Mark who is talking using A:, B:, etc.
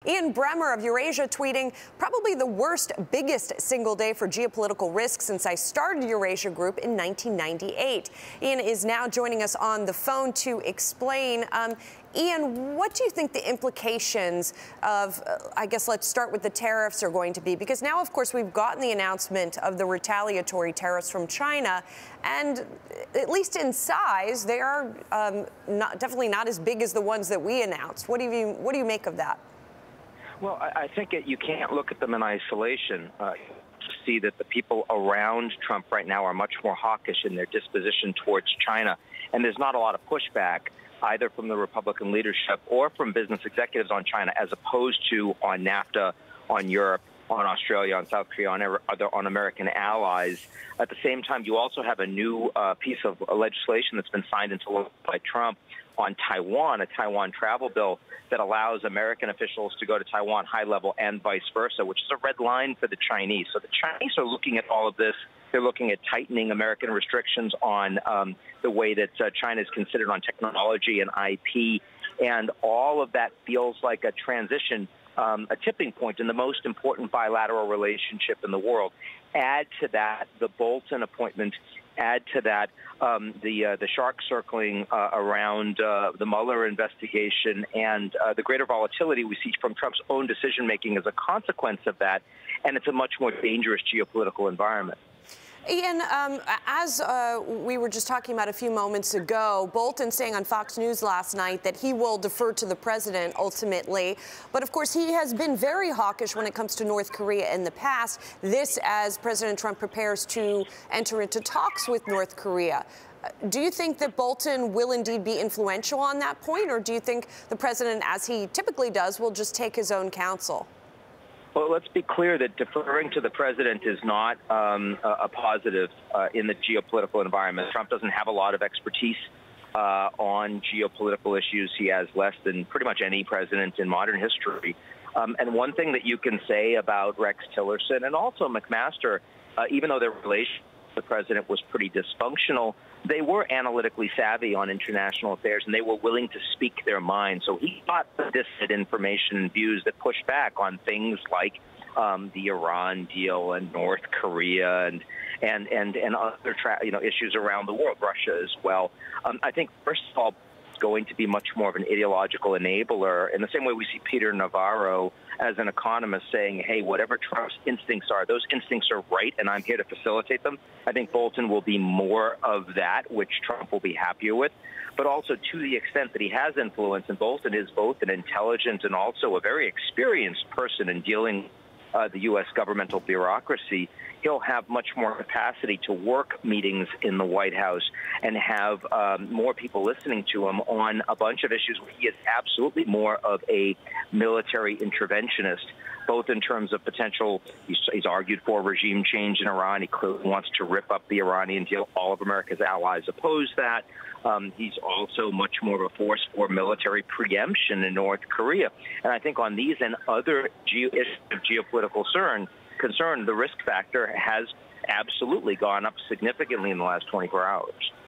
A: Ian Bremmer of Eurasia tweeting, probably the worst, biggest single day for geopolitical risk since I started Eurasia Group in 1998. Ian is now joining us on the phone to explain. Ian, what do you think the implications of, I guess let's start with the tariffs are going to be? Because now, of course, we've gotten the announcement of the retaliatory tariffs from China, and at least in size, they are definitely not as big as the ones that we announced. What do you make of that?
B: Well, I think you can't look at them in isolation. To see that the people around Trump right now are much more hawkish in their disposition towards China. And there's not a lot of pushback either from the Republican leadership or from business executives on China, as opposed to on NAFTA, on Europe, on Australia, on South Korea, on American allies. At the same time, you also have a new piece of legislation that's been signed into law by Trump on Taiwan, a Taiwan travel bill that allows American officials to go to Taiwan high level and vice versa, which is a red line for the Chinese. So the Chinese are looking at all of this. They're looking at tightening American restrictions on the way that China is considered on technology and IP. And all of that feels like a transition, a tipping point in the most important bilateral relationship in the world. Add to that the Bolton appointment. Add to that the shark circling around the Mueller investigation and the greater volatility we see from Trump's own decision-making as a consequence of that, and it's a much more dangerous geopolitical environment.
A: Ian, as we were just talking about a few moments ago, Bolton saying on Fox News last night that he will defer to the president ultimately. But of course, he has been very hawkish when it comes to North Korea in the past. This as President Trump prepares to enter into talks with North Korea. Do you think that Bolton will indeed be influential on that point, or do you think the president, as he typically does, will just take his own counsel?
B: Well, let's be clear that deferring to the president is not a positive in the geopolitical environment. Trump doesn't have a lot of expertise on geopolitical issues. He has less than pretty much any president in modern history. And one thing that you can say about Rex Tillerson and also McMaster, even though their relationship with the president was pretty dysfunctional, they were analytically savvy on international affairs, and they were willing to speak their mind. So he got the distant information and views that push back on things like the Iran deal and North Korea and other issues around the world, Russia as well. I think, first of all, it's going to be much more of an ideological enabler in the same way we see Peter Navarro as an economist saying, hey, whatever Trump's instincts are, those instincts are right, and I'm here to facilitate them. I think Bolton will be more of that, which Trump will be happier with. But also to the extent that he has influence, and Bolton is both an intelligent and also a very experienced person in dealing the U.S. governmental bureaucracy, he'll have much more capacity to work meetings in the White House and have more people listening to him on a bunch of issues where he is absolutely more of a military interventionist, both in terms of potential. He's argued for regime change in Iran. He clearly wants to rip up the Iranian deal. All of America's allies oppose that. He's also much more of a force for military preemption in North Korea. And I think on these and other issues of geopolitical concern, the risk factor has absolutely gone up significantly in the last 24 hours.